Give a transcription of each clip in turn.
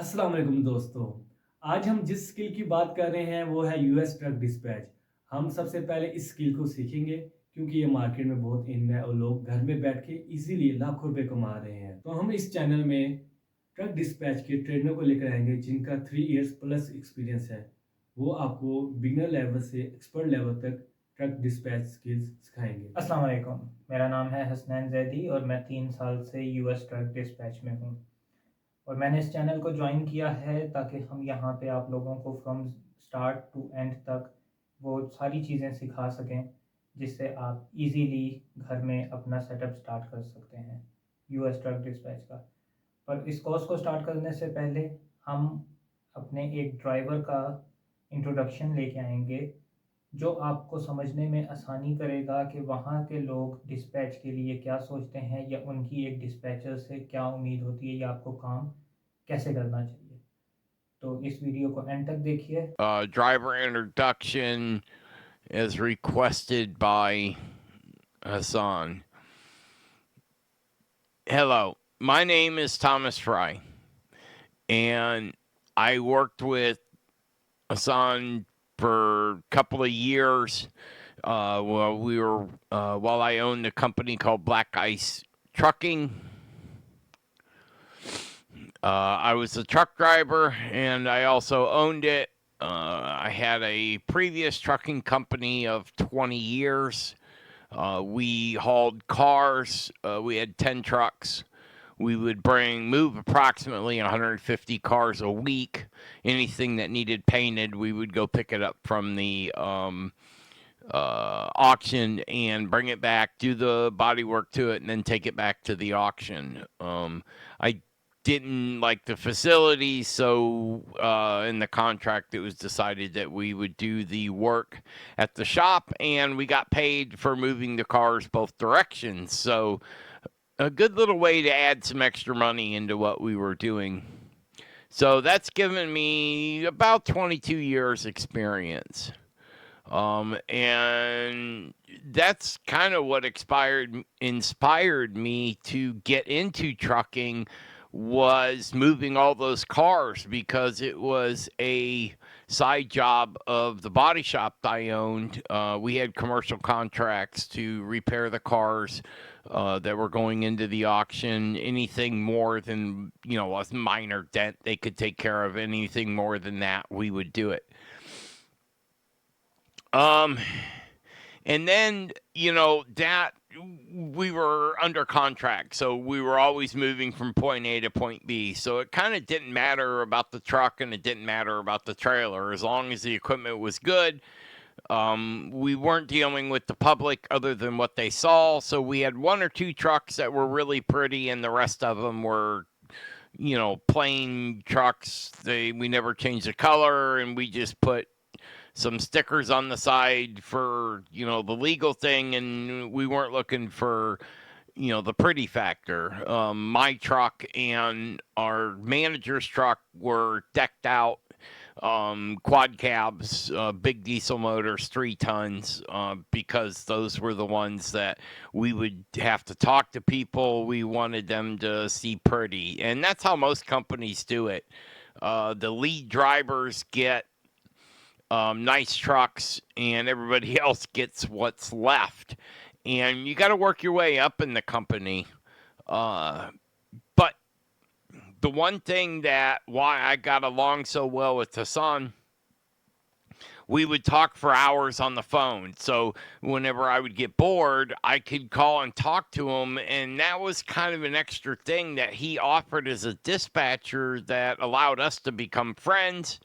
अस्सलाम वालेकुम दोस्तों। आज हम जिस स्किल की बात कर रहे हैं वो है यूएस ट्रक डिस्पैच। हम सबसे पहले इस स्किल को सीखेंगे क्योंकि ये मार्केट में बहुत इन है और लोग घर में बैठ के इजीली लाखों रुपए कमा रहे हैं। तो हम इस चैनल में ट्रक डिस्पैच के ट्रेनर को लेकर आएंगे जिनका 3 इयर्स प्लस एक्सपीरियंस है। वो आपको बिगिनर लेवल से एक्सपर्ट लेवल तक ट्रक डिस्पैच स्किल्स सिखाएंगे। अस्सलाम वालेकुम। मेरा नाम है हसनैन जैदी और मैं 3 साल से यूएस ट्रक डिस्पैच में हूँ। और मैंने इस चैनल को ज्वाइन किया है ताकि हम यहाँ पे आप लोगों को फ्रॉम स्टार्ट टू एंड तक वो सारी चीज़ें सिखा सकें जिससे आप इजीली घर में अपना सेटअप स्टार्ट कर सकते हैं यूएस ट्रक डिस्पैच का। पर इस कोर्स को स्टार्ट करने से पहले हम अपने एक ड्राइवर का इंट्रोडक्शन लेके आएंगे जो आपको समझने में आसानी करेगा कि वहाँ के लोग डिस्पैच के लिए क्या सोचते हैं या उनकी एक डिस्पैचर से क्या उम्मीद होती है या आपको काम कैसे करना चाहिए। तो इस वीडियो को एंड तक देखिए। Driver introduction is requested by Hassan. Hello, my name is Thomas Fry, and I worked with Hassan for a couple of years. While I owned a company called Black Ice Trucking. I was a truck driver, and I also owned it. I had a previous trucking company of 20 years. We hauled cars. We had 10 trucks. We would move approximately 150 cars a week. Anything that needed painted, we would go pick it up from the auction and bring it back, do the body work to it, and then take it back to the auction. I didn't like the facility, so in the contract it was decided that we would do the work at the shop, and we got paid for moving the cars both directions. So a good little way to add some extra money into what we were doing. So that's given me about 22 years experience. And that's kind of what inspired me to get into trucking was moving all those cars because it was a side job of the body shop I owned. We had commercial contracts to repair the cars that were going into the auction. Anything more than, a minor dent they could take care of. Anything more than that, we would do it. And then, that we were under contract. So we were always moving from point A to point B. So it kind of didn't matter about the truck and it didn't matter about the trailer. As long as the equipment was good, we weren't dealing with the public other than what they saw. So we had one or two trucks that were really pretty and the rest of them were plain trucks. We never changed the color and we just put some stickers on the side for, the legal thing, and we weren't looking for, the pretty factor. My truck and our manager's truck were decked out, quad cabs, big diesel motors, 3 tons, because those were the ones that we would have to talk to people. We wanted them to see pretty, and that's how most companies do it. The lead drivers get nice trucks, and everybody else gets what's left. And you got to work your way up in the company. But the one thing why I got along so well with Hassan, we would talk for hours on the phone. So whenever I would get bored, I could call and talk to him. And that was kind of an extra thing that he offered as a dispatcher that allowed us to become friends.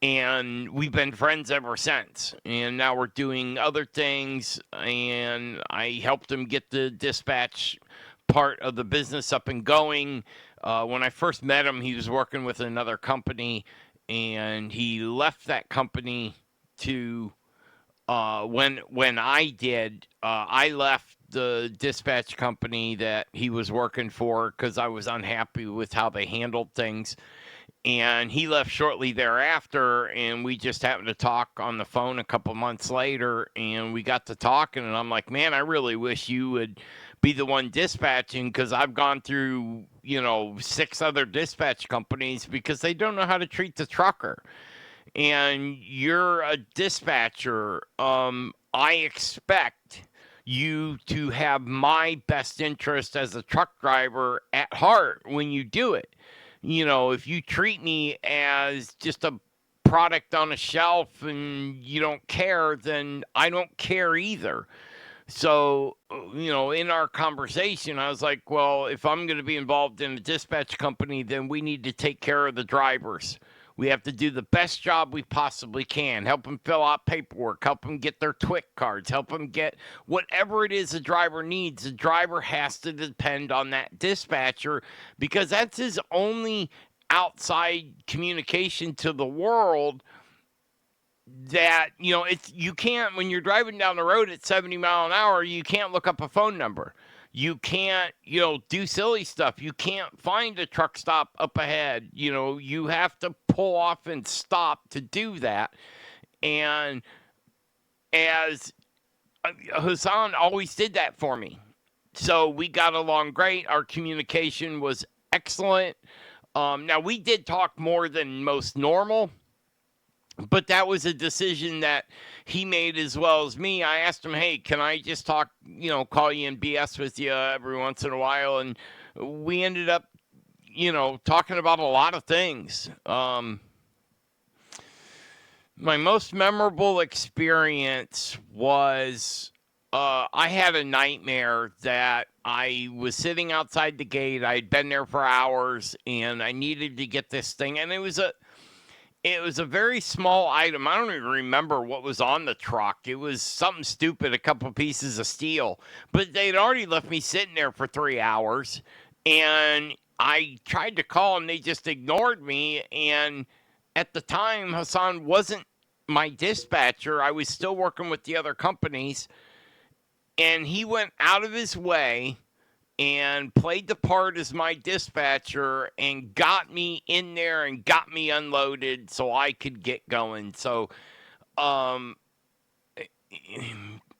And we've been friends ever since. And now we're doing other things. And I helped him get the dispatch part of the business up and going. When I first met him, he was working with another company. And he left that company to when I did. I left the dispatch company that he was working for because I was unhappy with how they handled things. And he left shortly thereafter, and we just happened to talk on the phone a couple months later, and we got to talking, and I'm like, man, I really wish you would be the one dispatching, because I've gone through, 6 other dispatch companies because they don't know how to treat the trucker. And you're a dispatcher. I expect you to have my best interest as a truck driver at heart when you do it. If you treat me as just a product on a shelf and you don't care, then I don't care either. So, in our conversation, I was like, well, if I'm going to be involved in a dispatch company, then we need to take care of the drivers. We have to do the best job we possibly can. Help them fill out paperwork, help them get their TWIC cards, help them get whatever it is a driver needs. The driver has to depend on that dispatcher because that's his only outside communication to the world. That, it's, you can't, when you're driving down the road at 70 mile an hour, you can't look up a phone number. You can't, do silly stuff. You can't find a truck stop up ahead. You have to pull off and stop to do that. And as Hassan always did that for me. So we got along great. Our communication was excellent. Now, we did talk more than most normal. But that was a decision that he made as well as me. I asked him, hey, can I just talk, call you and BS with you every once in a while? And we ended up, talking about a lot of things. My most memorable experience was I had a nightmare that I was sitting outside the gate. I'd been there for hours, and I needed to get this thing. And it was a very small item. I don't even remember what was on the truck. It was something stupid, a couple pieces of steel. But they'd already left me sitting there for 3 hours. And I tried to call, and they just ignored me. And at the time, Hassan wasn't my dispatcher. I was still working with the other companies. And he went out of his way and played the part as my dispatcher and got me in there and got me unloaded so I could get going. So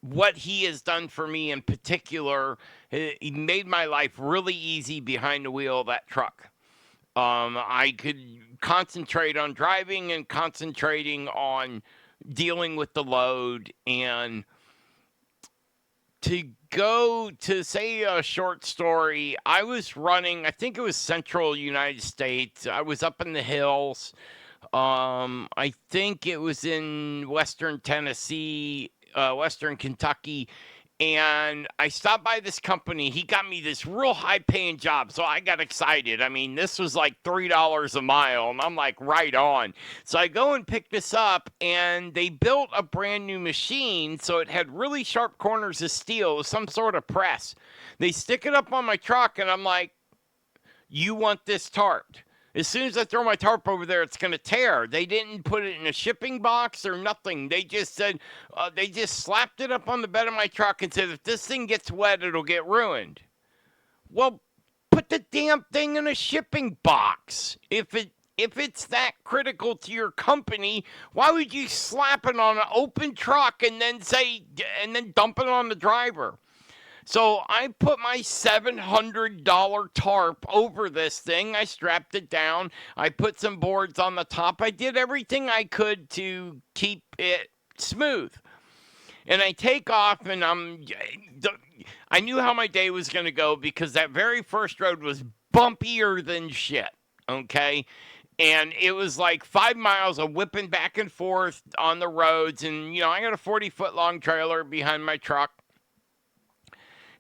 what he has done for me in particular, he made my life really easy behind the wheel of that truck. I could concentrate on driving and concentrating on dealing with the load. And to go to say a short story, I was running, I think it was central United States. I was up in the hills. I think it was in western Tennessee, western Kentucky. And I stopped by this company. He got me this real high paying job. So I got excited. I mean, this was like $3 a mile. And I'm like, right on. So I go and pick this up, and they built a brand new machine. So it had really sharp corners of steel. It was some sort of press. They stick it up on my truck, and I'm like, you want this tarped? As soon as I throw my tarp over there, it's going to tear. They didn't put it in a shipping box or nothing. They just said, they just slapped it up on the bed of my truck and said, if this thing gets wet, it'll get ruined. Well, put the damn thing in a shipping box. If it's that critical to your company, why would you slap it on an open truck and then dump it on the driver? So I put my $700 tarp over this thing. I strapped it down. I put some boards on the top. I did everything I could to keep it smooth. And I take off, and I knew how my day was going to go because that very first road was bumpier than shit, okay? And it was like 5 miles of whipping back and forth on the roads. And, I got a 40-foot long trailer behind my truck.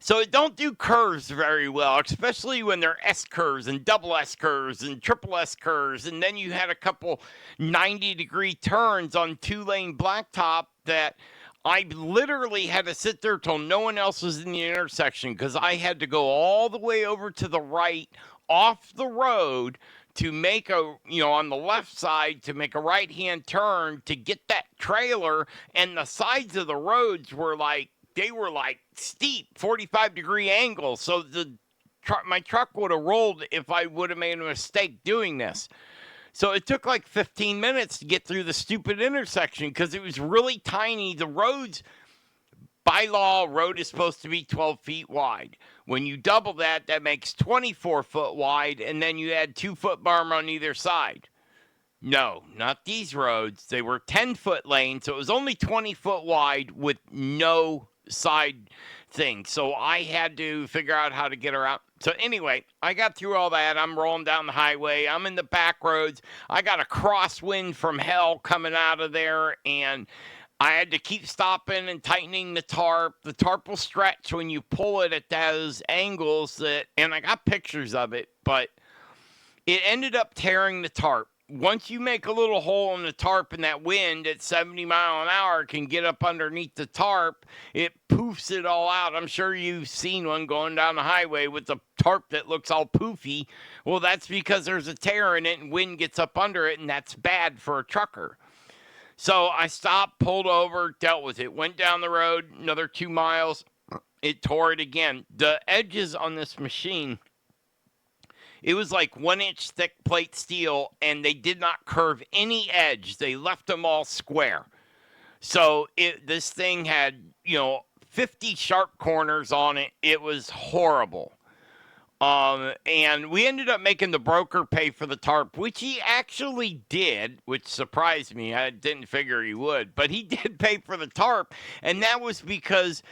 So it don't do curves very well, especially when they're S curves and double S curves and triple S curves. And then you had a couple 90-degree turns on 2-lane blacktop that I literally had to sit there till no one else was in the intersection because I had to go all the way over to the right off the road to make on the left side to make a right-hand turn to get that trailer. And the sides of the roads were like, they were like steep 45-degree angles. So my truck would have rolled if I would have made a mistake doing this. So it took like 15 minutes to get through the stupid intersection because it was really tiny. The roads by law, road is supposed to be 12 feet wide. When you double that, that makes 24 foot wide, and then you add 2-foot berm on either side. No, not these roads. They were 10-foot lanes, so it was only 20 foot wide with no side thing. So I had to figure out how to get around. So anyway, I got through all that. I'm rolling down the highway. I'm in the back roads. I got a crosswind from hell coming out of there, and I had to keep stopping and tightening the tarp. The tarp will stretch when you pull it at those angles and I got pictures of it, but it ended up tearing the tarp. Once you make a little hole in the tarp and that wind at 70 mile an hour can get up underneath the tarp, it poofs it all out. I'm sure you've seen one going down the highway with a tarp that looks all poofy. Well, that's because there's a tear in it and wind gets up under it, and that's bad for a trucker. So I stopped, pulled over, dealt with it, went down the road, another 2 miles. It tore it again. The edges on this machine, it was like 1-inch thick plate steel, and they did not curve any edge. They left them all square. So this thing had, 50 sharp corners on it. It was horrible. And we ended up making the broker pay for the tarp, which he actually did, which surprised me. I didn't figure he would, but he did pay for the tarp. And that was because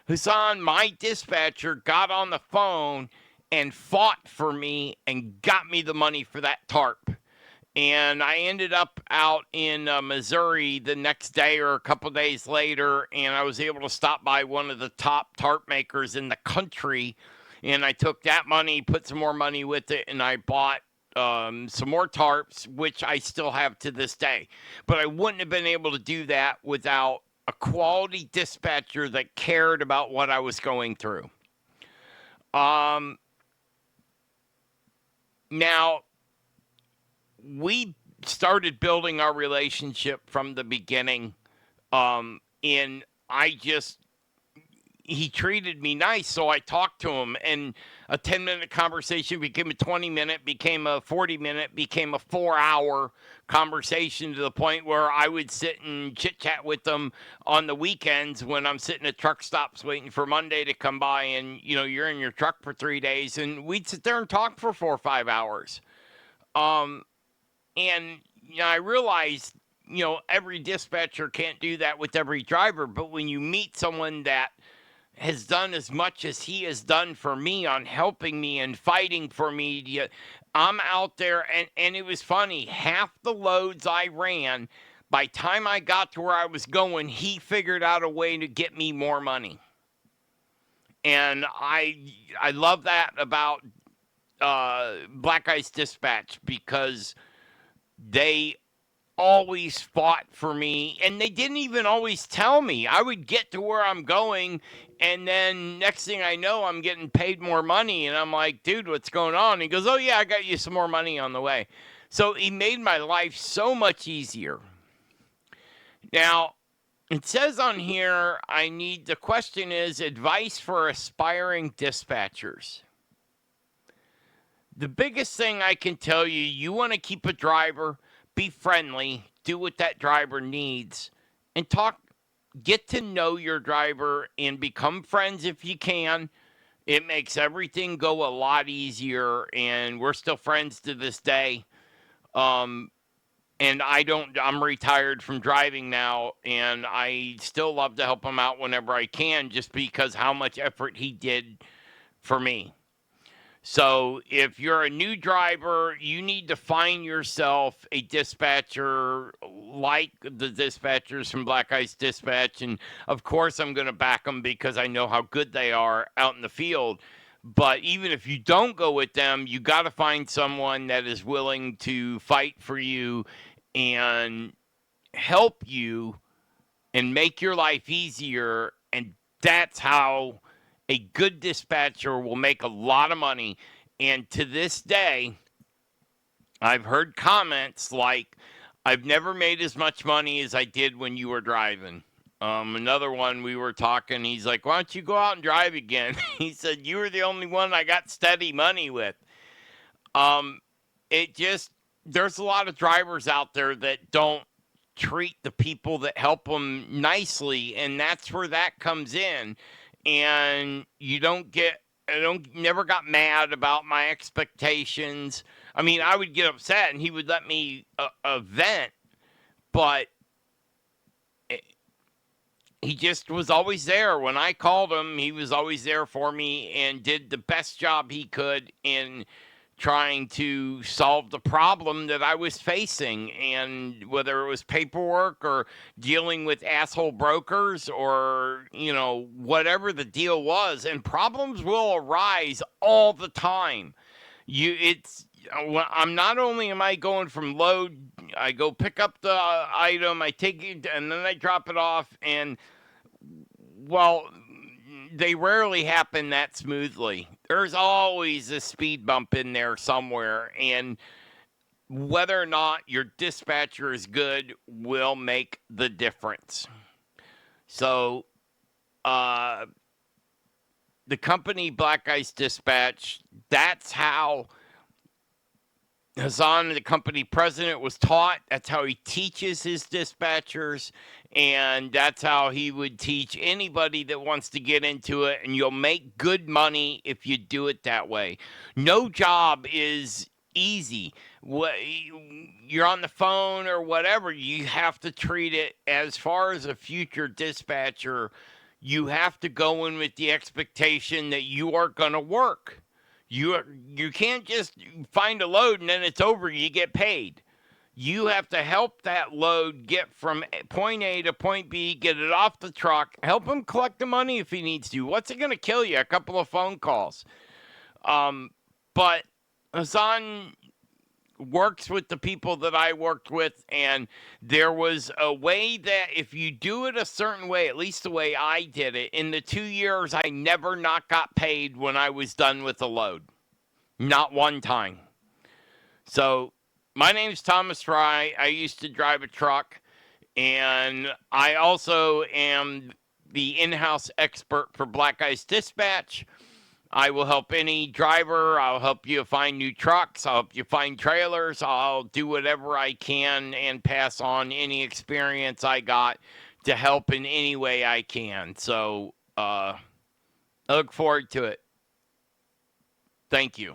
Hassan, my dispatcher, got on the phone and fought for me and got me the money for that tarp. And I ended up out in Missouri the next day or a couple days later, and I was able to stop by one of the top tarp makers in the country. And I took that money, put some more money with it, and I bought some more tarps, which I still have to this day. But I wouldn't have been able to do that without a quality dispatcher that cared about what I was going through. Now, we started building our relationship from the beginning, he treated me nice, so I talked to him, and a 10-minute conversation became a 20-minute, became a 40-minute, became a 4-hour conversation, to the point where I would sit and chit-chat with them on the weekends when I'm sitting at truck stops waiting for Monday to come by, and, you're in your truck for 3 days, and we'd sit there and talk for 4 or 5 hours. And, I realized, every dispatcher can't do that with every driver, but when you meet someone that has done as much as he has done for me on helping me and fighting for me, I'm out there, and it was funny. Half the loads I ran, by the time I got to where I was going, he figured out a way to get me more money. And I love that about Black Ice Dispatch, because they always fought for me, and they didn't even always tell me. I would get to where I'm going, and then next thing I know, I'm getting paid more money, and I'm like, dude, what's going on? He goes, oh yeah, I got you some more money on the way. So he made my life so much easier. Now, it says on here, the question is advice for aspiring dispatchers. The biggest thing I can tell you, you want to keep a driver, be friendly, do what that driver needs, and get to know your driver and become friends if you can. It makes everything go a lot easier, and we're still friends to this day. And I'm retired from driving now, and I still love to help him out whenever I can, just because how much effort he did for me. So if you're a new driver, you need to find yourself a dispatcher like the dispatchers from Black Ice Dispatch. And of course, I'm going to back them because I know how good they are out in the field. But even if you don't go with them, you got to find someone that is willing to fight for you and help you and make your life easier. And that's how a good dispatcher will make a lot of money. And to this day, I've heard comments like, I've never made as much money as I did when you were driving. Another one, we were talking, he's like, why don't you go out and drive again? He said, you were the only one I got steady money with. There's a lot of drivers out there that don't treat the people that help them nicely, and that's where that comes in. And never got mad about my expectations. I mean, I would get upset and he would let me vent, but he just was always there. When I called him, he was always there for me and did the best job he could in trying to solve the problem that I was facing. And whether it was paperwork or dealing with asshole brokers or, whatever the deal was, and problems will arise all the time. I'm not only am I going from load, I go pick up the item, I take it, and then I drop it off, and they rarely happen that smoothly. There's always a speed bump in there somewhere, and whether or not your dispatcher is good will make the difference. So, the company Black Ice Dispatch, that's how Hassan, the company president, was taught. That's how he teaches his dispatchers, and that's how he would teach anybody that wants to get into it. And you'll make good money if you do it that way. No job is easy. You're on the phone or whatever, you have to treat it as far as a future dispatcher. You have to go in with the expectation that you are going to work. You can't just find a load and then it's over, you get paid. You have to help that load get from point A to point B, get it off the truck, help him collect the money if he needs to. What's it going to kill you? A couple of phone calls. But Hassan works with the people that I worked with, and there was a way that if you do it a certain way, at least the way I did it, in the 2 years, I never not got paid when I was done with a load. Not one time. So my name's Thomas Fry. I used to drive a truck, and I also am the in-house expert for Black Ice Dispatch. I will help any driver. I'll help you find new trucks. I'll help you find trailers. I'll do whatever I can and pass on any experience I got to help in any way I can. So I look forward to it. Thank you.